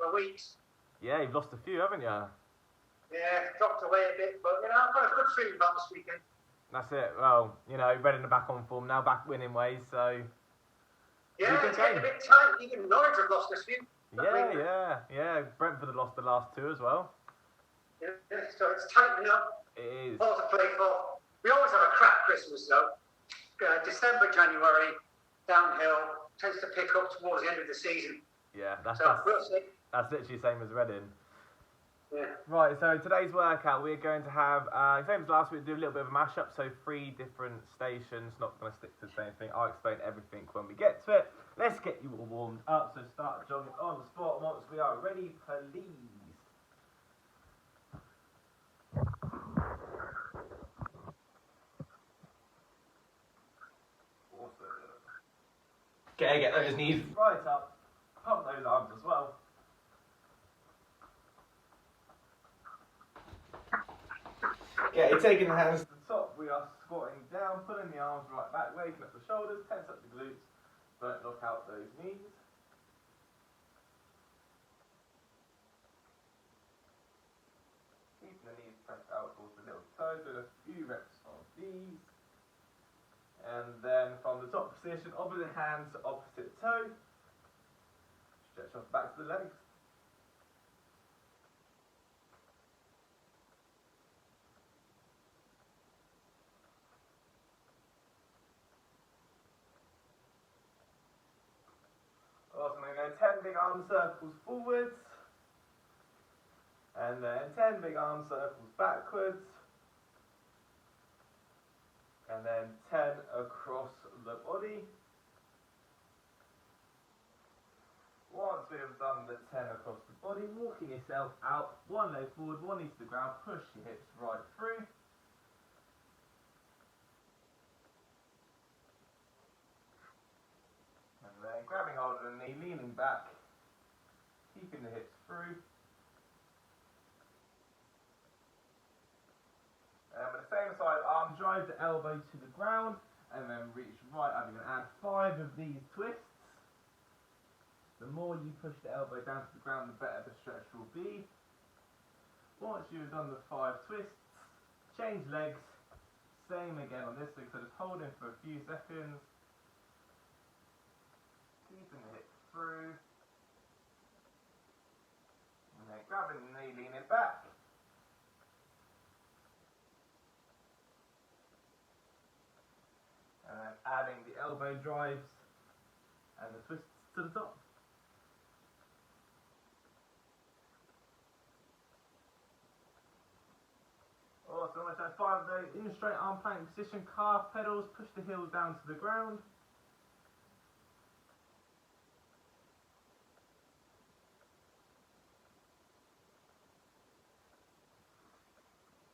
couple of weeks. Yeah, you've lost a few, haven't you? Yeah, dropped away a bit, but you know, I've got a good feeling about this weekend. That's it. Well, you know, Reading are back on form now, back winning ways, so... Yeah, it's getting a bit tight. Even Norwich have lost a few. Yeah. Brentford have lost the last two as well. Yeah, so it's tightening up. It is. All to play for. We always have a crap Christmas, though. December, January, downhill, tends to pick up towards the end of the season. Yeah, that's literally the same as Reading. Yeah. Right, so today's workout, we're going to have, same as last week, do a little bit of a mashup, so 3 different stations, not going to stick to the same thing. I'll explain everything when we get to it. Let's get you all warmed up, so start jogging on the spot once we are ready, please. Okay, get those knees right up, pump those arms as well. Okay, taking the hands to the top, we are squatting down, pulling the arms right back, waking up the shoulders, tense up the glutes, don't knock out those knees. Keeping the knees pressed out towards the little toes, doing a few reps of these. And then from the top position, opposite hand to opposite toe, stretch off back to the legs. Awesome, I'm going to go 10 big arm circles forwards, and then 10 big arm circles backwards, and then 10 across the body. Once we have done the 10 across the body, walking yourself out, one leg forward, one knee to the ground, push your hips right through. And then grabbing hold of the knee, leaning back, keeping the hips through. And with the same side arm, drive the elbow to the ground, and then reach right up. You're going to add 5 of these twists. The more you push the elbow down to the ground, the better the stretch will be. Once you've done the 5 twists, change legs. Same again on this leg, so just hold in for a few seconds. Keeping the hips through. And then grabbing the knee, leaning back. And then adding the elbow drives and the twists to the top. Awesome, let's have 5 of those in a straight arm plank position, calf pedals, push the heels down to the ground.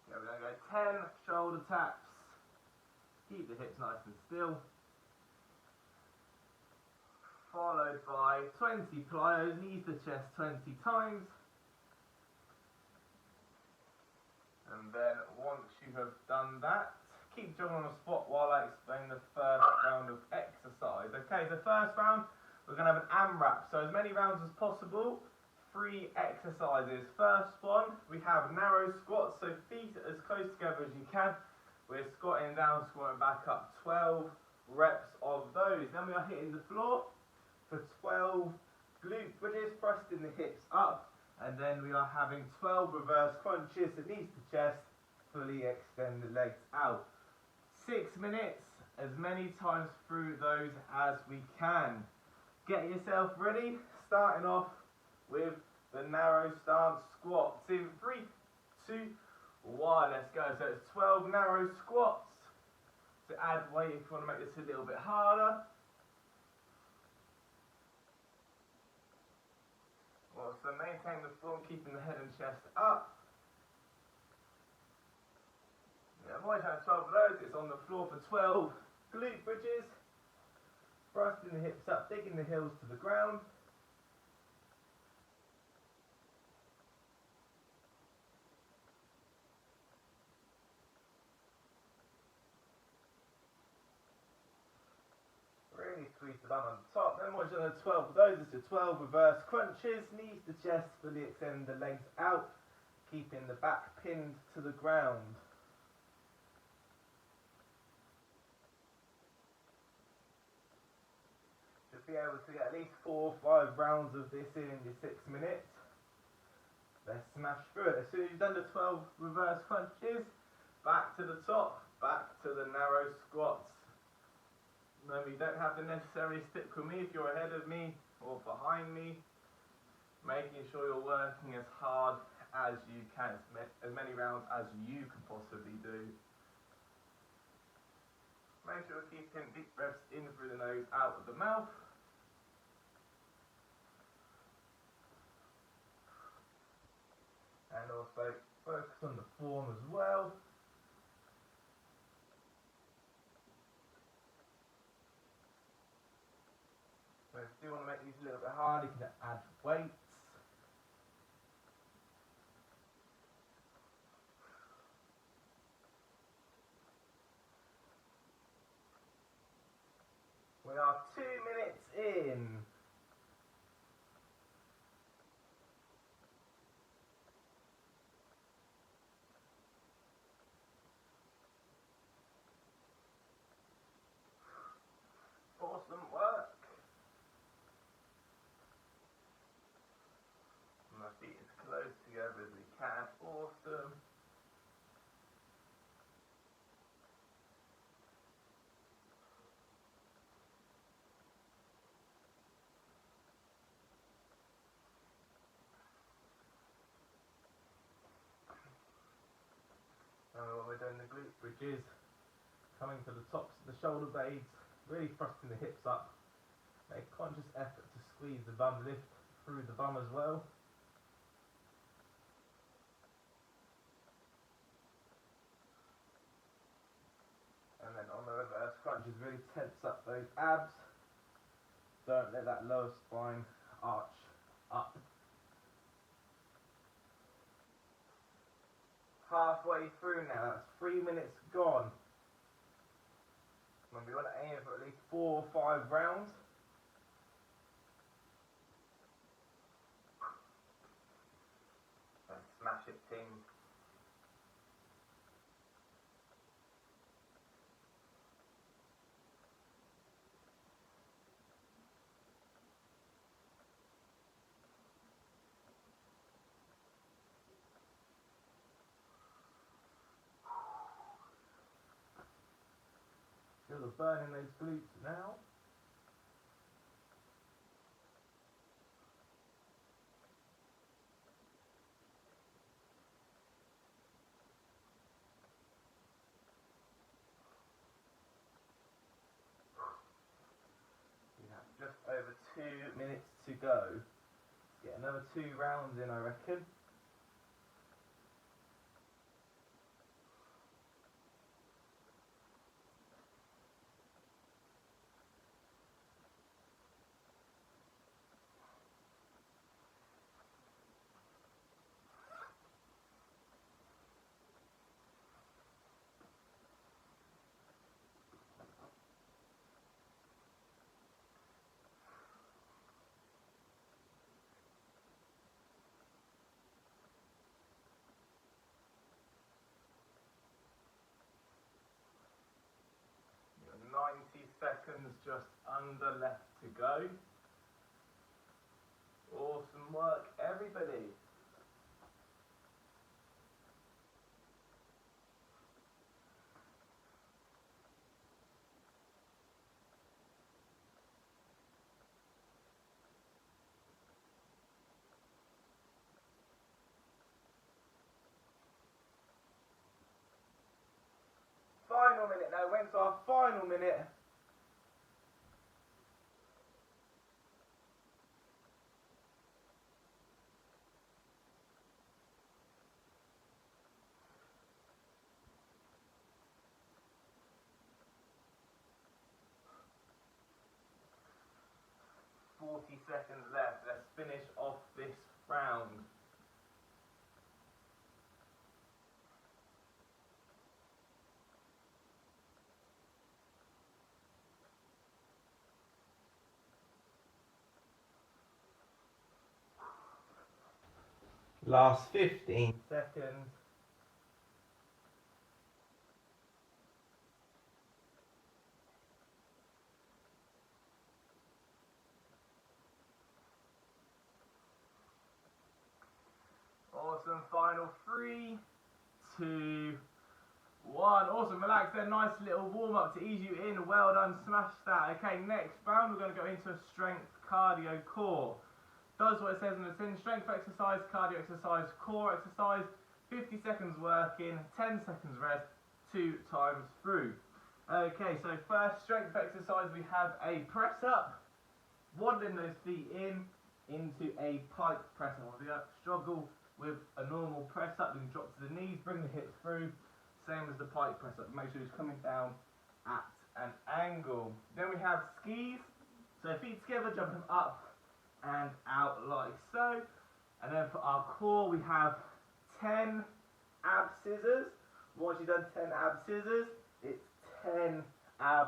Okay, we're going to go 10 shoulder taps. Keep the hips nice and still. Followed by 20 plyos, knees to chest 20 times. And then once you have done that, keep jogging on the spot while I explain the first round of exercise. Okay, so first round, we're going to have an AMRAP. So as many rounds as possible, 3 exercises. First one, we have narrow squats, so feet as close together as you can. We're squatting down, squatting back up, 12 reps of those. Then we are hitting the floor for 12 glute bridges, thrusting the hips up. And then we are having 12 reverse crunches, so knees to chest, fully extend the legs out. 6 minutes, as many times through those as we can. Get yourself ready, starting off with the narrow stance squats. In 3, 2, 1, let's go. So it's 12 narrow squats. To add weight if you want to make this a little bit harder. So maintain the form, keeping the head and chest up. Yeah, I've always had 12 of those. It's on the floor for 12 glute bridges. Thrusting the hips up, digging the heels to the ground. Really squeeze the bum on the top. Then then once you've done the 12 of those, it's your 12 reverse crunches. Knees to chest, fully extend the legs out, keeping the back pinned to the ground. Should be able to get at least 4 or 5 rounds of this in your 6 minutes. Let's smash through it. As soon as you've done the 12 reverse crunches, back to the top, back to the narrow squats. Remember, you don't have to necessarily stick with me if you're ahead of me or behind me. Making sure you're working as hard as you can, as many rounds as you can possibly do. Make sure you're keeping deep breaths in through the nose, out of the mouth. And also focus on the form as well. So if you do want to make these a little bit harder, you can add weights. We are 2 minutes in. Awesome work. My feet as close together as we can. Awesome. When we're doing the glute bridges, coming to the tops of the shoulder blades, really thrusting the hips up. Make a conscious effort to squeeze the bum, lift through the bum as well. And then on the reverse crunches, really tense up those abs. Don't let that lower spine arch up. Halfway through now, that's 3 minutes gone. And we want to aim for at least 4 or 5 rounds. And smash it, team. Feel the burn in those glutes now. We have just over 2 minutes to go. Let's get another 2 rounds in, I reckon. You've got 90 seconds just under left to go. Awesome work, everybody. Final minute now, went to our final minute. Seconds left. Let's finish off this round. Last 15 seconds. Awesome, final 3, 2, 1. Awesome, relax there, nice little warm up to ease you in. Well done, smash that. Okay, next round we're going to go into a strength cardio core. Does what it says on the tin: strength exercise, cardio exercise, core exercise. 50 seconds working, 10 seconds rest, 2 times through. Okay, so first strength exercise, we have a press up. Waddling those feet into a pike press up. If you struggle with a normal press up, you can drop to the knees, bring the hips through, same as the pike press up. Make sure it's coming down at an angle. Then we have skis, so feet together, jumping up and out like so. And then for our core, we have 10 ab scissors. Once you've done 10 ab scissors, it's 10 ab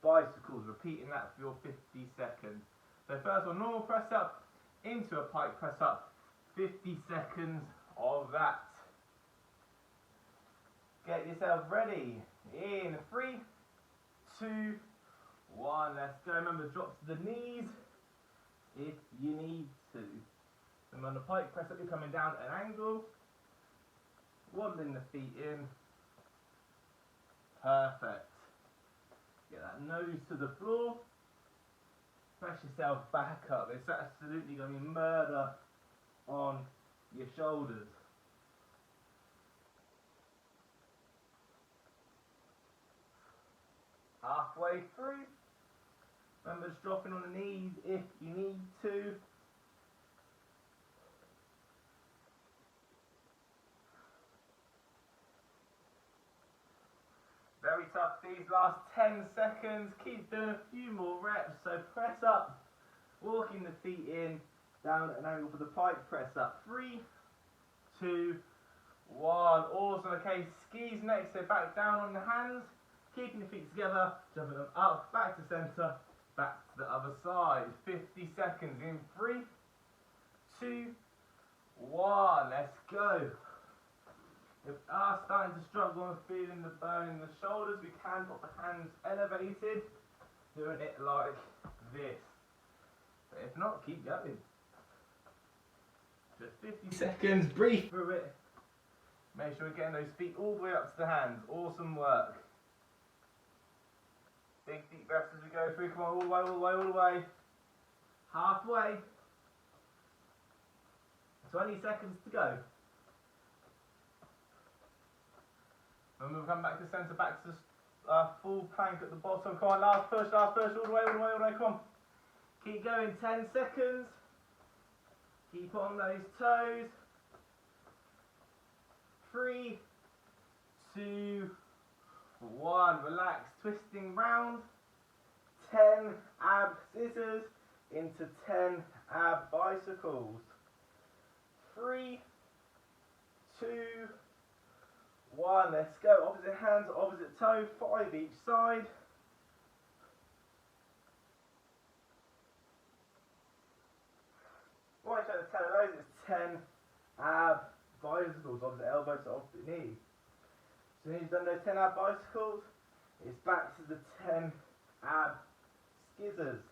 bicycles, repeating that for your 50 seconds. So first one, normal press up into a pike press up, 50 seconds of that. Get yourself ready. In 3, 2, 1. Let's go. Remember, drop to the knees if you need to. And on the pike press up, you're coming down at an angle, waddling the feet in. Perfect. Get that nose to the floor. Press yourself back up. It's absolutely going to be murder on your shoulders. Halfway through. Remember, just dropping on the knees if you need to. Very tough these last 10 seconds. Keep doing a few more reps. So press up, walking the feet in, down at an angle for the pike press up. 3, 2, 1. Awesome. Okay, skis next. So back down on the hands, keeping the feet together, jumping them up, back to centre, back to the other side. 50 seconds in 3, 2, 1. Let's go. If we are starting to struggle and feeling the burn in the shoulders, we can put the hands elevated, doing it like this. But if not, keep going. Just 50 seconds, breathe through it. Make sure we're getting those feet all the way up to the hands. Awesome work. Big deep breaths as we go through. Come on, all the way, all the way, all the way. Halfway. 20 seconds to go. And we'll come back to centre, back to full plank at the bottom. Come on, last push, all the way, all the way, all the way, come on. Keep going, 10 seconds. Keep on those toes. 3, 2, 1. Relax, twisting round. 10 ab scissors into 10 ab bicycles. 3, 2, 1, let's go. Opposite hands, opposite toe, 5 each side. Right side of 10 of those, it's 10 ab bicycles, opposite elbow to opposite knee. So when you've done those 10 ab bicycles, it's back to the 10 ab scissors.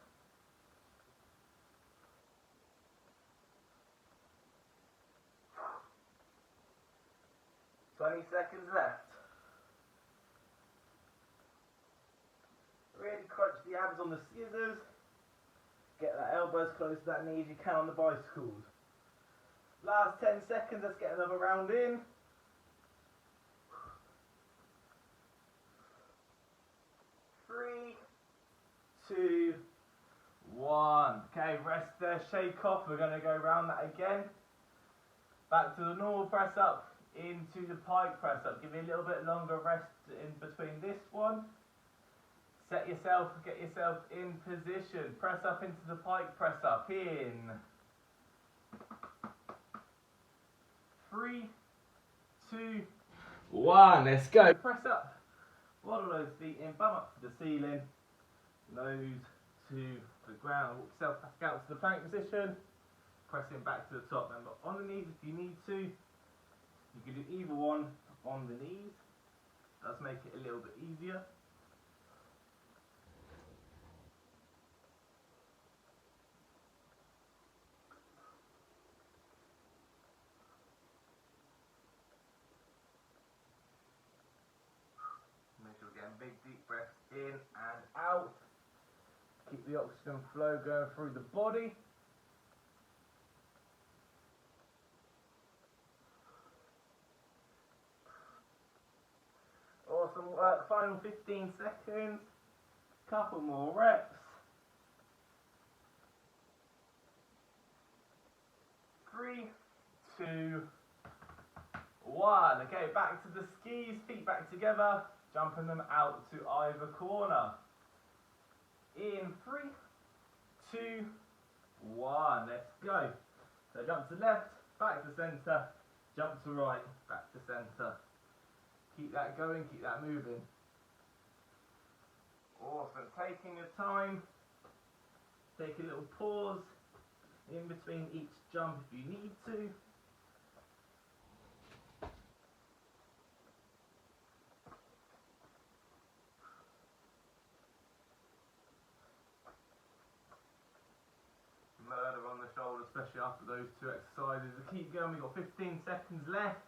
20 seconds left. Really crunch the abs on the scissors. Get that elbow as close to that knee as you can on the bicycles. Last 10 seconds, let's get another round in. 3, 2, 1. Okay, rest there, shake off. We're going to go around that again. Back to the normal press up. Into the pike press up. Give me a little bit longer rest in between this one. Get yourself in position. Press up into the pike press up. In 3, 2, 1. Let's go. Press up. Waddle those feet in. Bum up to the ceiling. Nose to the ground. Walk yourself back out to the plank position. pressing back to the top. Remember, on the knees if you need to. You can do either one on the knees. Does make it a little bit easier. Make sure we're getting big deep breaths in and out. Keep the oxygen flow going through the body. Awesome work. Final 15 seconds. Couple more reps. 3, 2, 1. Okay, back to the skis. Feet back together. Jumping them out to either corner. In 3, 2, 1. Let's go. So jump to left, back to centre, jump to right, back to centre. Keep that going, keep that moving. Awesome. Taking your time. Take a little pause in between each jump if you need to. Murder on the shoulder, especially after those two exercises. So keep going, we've got 15 seconds left.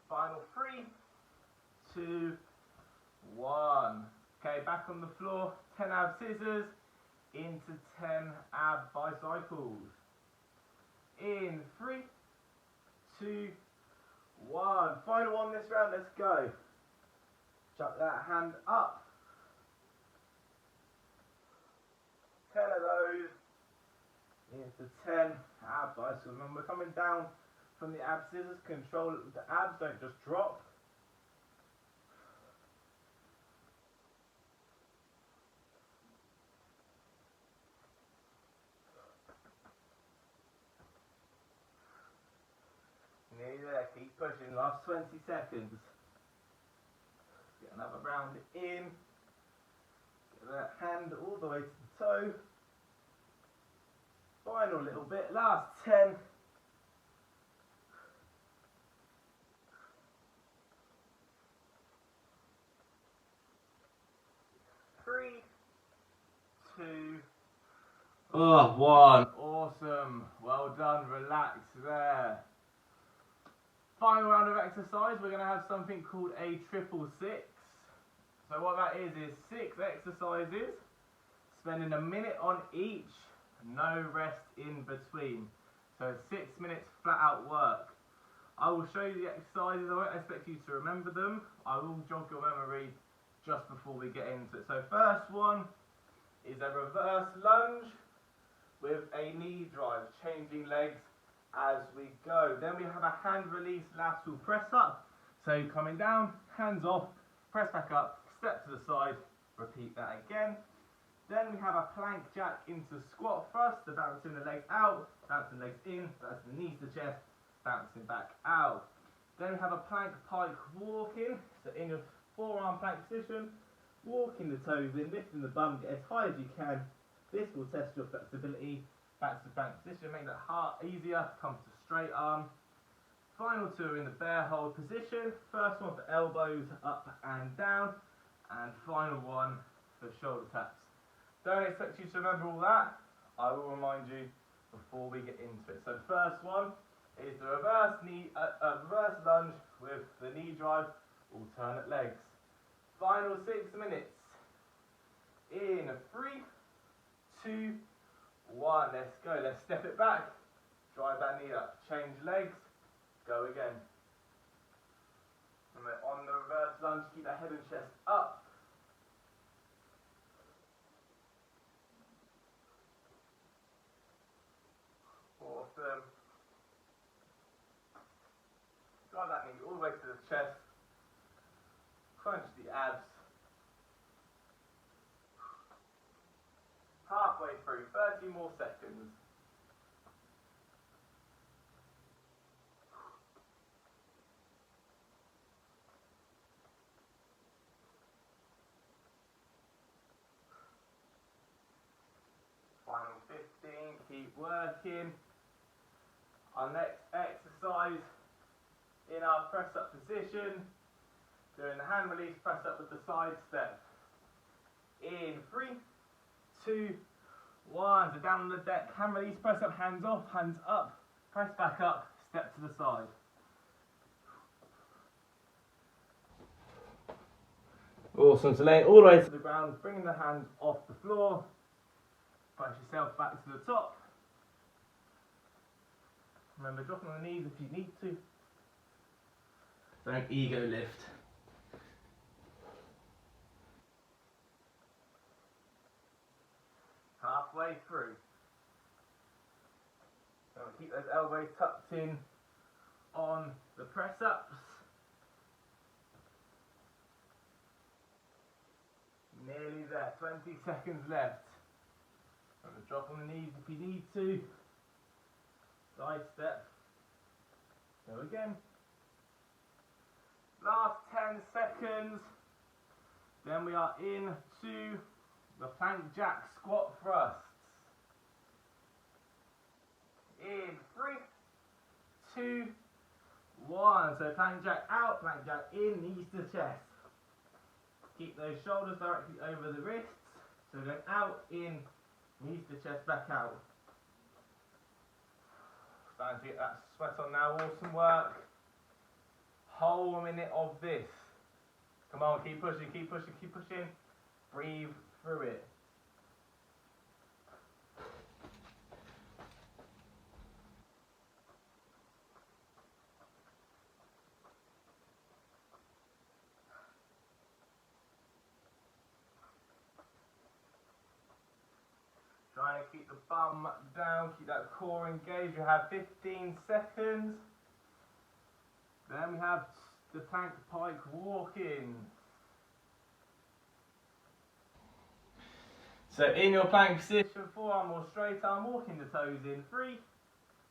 Final 3, 2, 1. Okay, back on the floor. 10 ab scissors into 10 ab bicycles. In 3, 2, 1. Final one this round, let's go. Chuck that hand up. 10 of those into 10 ab bicycles. Remember, we're coming down from the ab scissors. Control it with the abs, don't just drop. Nearly there, keep pushing, last 20 seconds. Get another round in. Get that hand all the way to the toe. Final little bit, last 10. 3, 2, 1. Awesome. Well done. Relax there. Final round of exercise. We're going to have something called a 666. So what that is 6 exercises, spending a minute on each, no rest in between. So 6 minutes flat out work. I will show you the exercises. I won't expect you to remember them. I will jog your memory just before we get into it. So first one is a reverse lunge with a knee drive, changing legs as we go. Then we have a hand release lateral press up. So coming down, hands off, press back up, step to the side, repeat that again. Then we have a plank jack into squat thrust, so bouncing the legs out, bouncing legs in, bouncing the knees to chest, bouncing back out. Then we have a plank pike walk in, so in your forearm plank position, walking the toes in, lifting the bum, get as high as you can. This will test your flexibility. Back to plank position, make that heart easier, come to straight arm. Final two are in the bear hold position. First one for elbows up and down, and final one for shoulder taps. Don't expect you to remember all that. I will remind you before we get into it. So first one is the reverse lunge with the knee drive, alternate legs. Final 6 minutes. In 3, 2, 1. Let's go. Let's step it back. Drive that knee up. Change legs. Go again. And then on the reverse lunge, keep that head and chest up. Awesome. Drive that knee all the way to the chest. Crunch the abs. Halfway through, 30 more seconds. keep working. Our next exercise in our press up position, doing the hand release press up with the side step. In 3, 2, 1. So down on the deck, hand release press up, hands off, hands up, press back up, step to the side. Awesome, so lay it all the way to the ground, bringing the hands off the floor, press yourself back to the top. Remember, dropping on the knees if you need to. Don't ego lift. Halfway through. So keep those elbows tucked in on the press ups. Nearly there, 20 seconds left. Remember, drop on the knees if you need to. Side step. Go again. Last 10 seconds. Then we are into the plank jack squat thrusts. In 3, 2, 1. So plank jack out, plank jack in, knees to chest. Keep those shoulders directly over the wrists. So going out, in, knees to chest, back out. Starting to get that sweat on now. Awesome work. Whole minute of this. Come on, keep pushing, keep pushing, keep pushing. Breathe through it. Trying to keep the bum down, keep that core engaged. You have 15 seconds. Then we have the plank pike walk-in. So in your plank position, forearm or straight arm, walking the toes in. 3,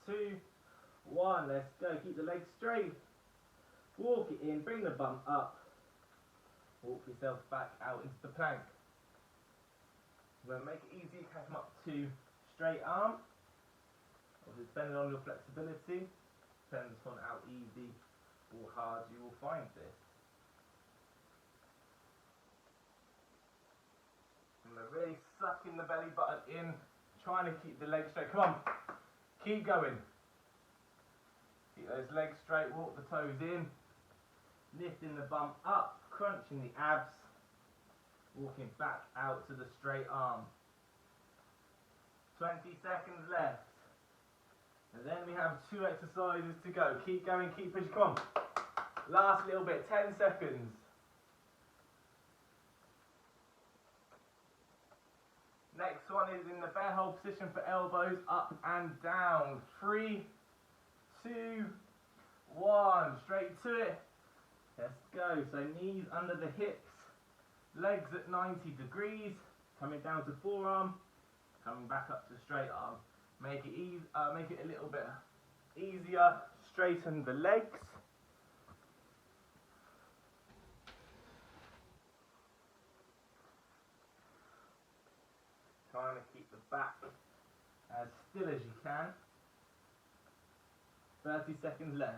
2, 1. Let's go. Keep the legs straight. Walk it in, bring the bum up. Walk yourself back out into the plank. We'll make it easy, you can come up to straight arm. Obviously, depending on your flexibility, depends on how easy or hard you will find this. And we're really sucking the belly button in, trying to keep the legs straight. Come on, keep going. Keep those legs straight, walk the toes in, lifting the bum up, crunching the abs. Walking back out to the straight arm. 20 seconds left. And then we have 2 exercises to go. Keep going, keep pushing. Come on. Last little bit, 10 seconds. Next one is in the bear hold position for elbows up and down. 3, 2, 1. Straight to it. Let's go. So knees under the hips. Legs at 90 degrees, coming down to forearm, coming back up to straight arm. Make it a little bit easier. Straighten the legs. Trying to keep the back as still as you can. 30 seconds left.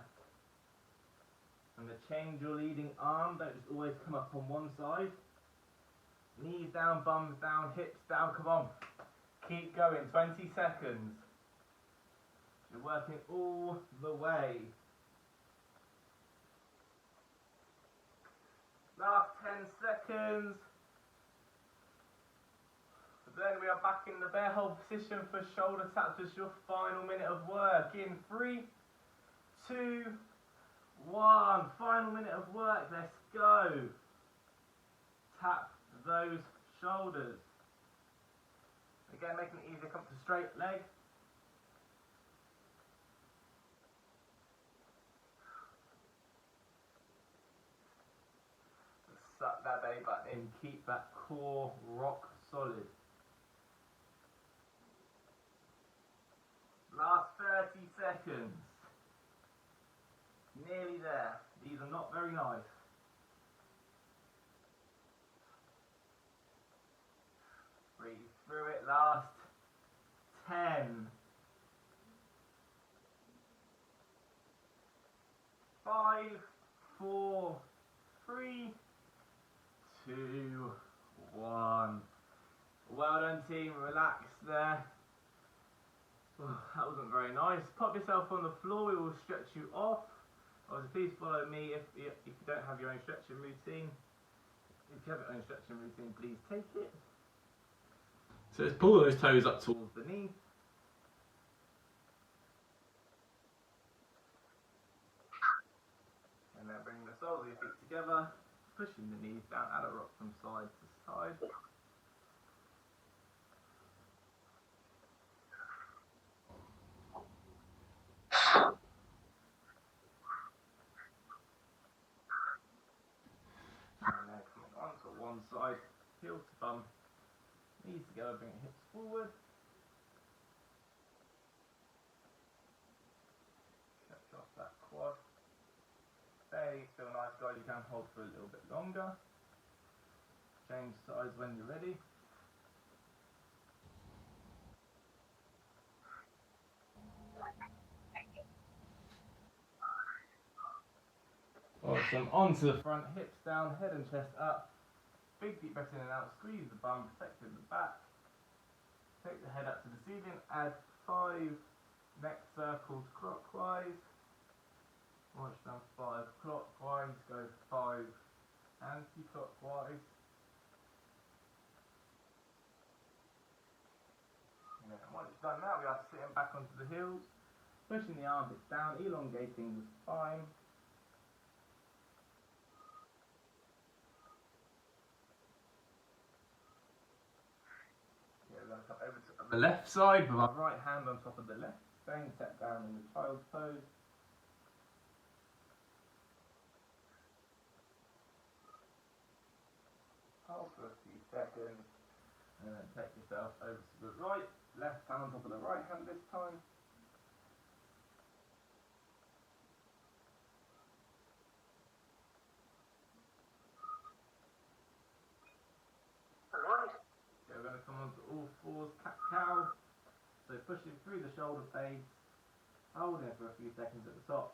And to change your leading arm, don't just always come up on one side. Knees down, bums down, hips down, come on. Keep going, 20 seconds. You're working all the way. Last 10 seconds. Then we are back in the bear hold position for shoulder taps. Just your final minute of work. In 3, 2, 1. Final minute of work, let's go. Tap those shoulders. Again, making it easier, come to straight leg. Suck that belly button in, keep that core rock solid. Last 30 seconds. Nearly there. These are not very nice. Breathe through it. Last 10, 2, 1. Well done, team. Relax there. Oh, that wasn't very nice. Pop yourself on the floor. We will stretch you off. Obviously, please follow me if you don't have your own stretching routine. If you have your own stretching routine, please take it. So let's pull those toes up towards the knee. And then bring the soles of your feet together, pushing the knees down at a rock from side to side. And then coming onto one side, heel to bum, knees together, bring your hips forward. Stretch off that quad. Stay still nice, guys. You can hold for a little bit longer. Change sides when you're ready. Awesome. Onto the front, hips down, head and chest up. Big deep breath in and out. Squeeze the bum, protecting the back. Take the head up to the ceiling. Add 5 neck circles clockwise. March down 5 clockwise. Go 5 anti-clockwise. And then once you've done that, we have to sit back onto the heels. Pushing the armpits down, elongating the spine. Come over to the left side with our right hand on top of the left, staying set down in the child's pose. Hold for a few seconds, and then take yourself over to the right, left hand on top of the right hand this time. We're going to come onto all fours, cat-cow. So pushing through the shoulder blades, holding it for a few seconds at the top,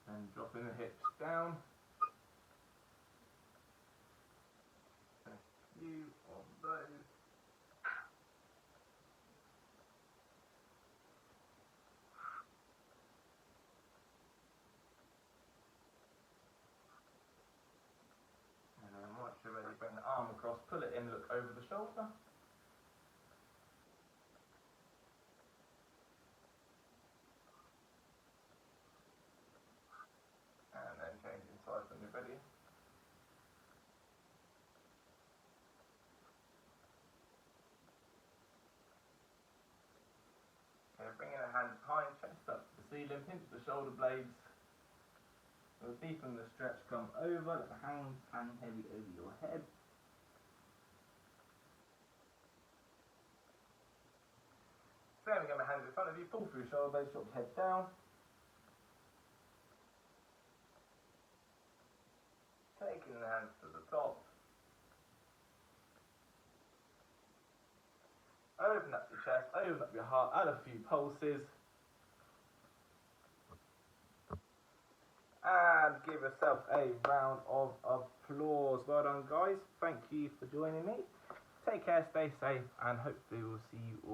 and dropping the hips down. A few of those. And then once you're ready, bring the arm across, pull it in, look over the shoulder. And then changing sides when you're ready. Okay, bringing the hands behind, chest up to the ceiling, pinch the shoulder blades. We'll deepen the stretch, come over, let the hands hang heavy over your head. Then we get my hands in front of you, pull through your shoulder blades, drop the head down. Taking the hands to the top. Open up your chest, open up your heart, add a few pulses. And give yourself a round of applause. Well done, guys. Thank you for joining me. Take care, stay safe, and hopefully we'll see you all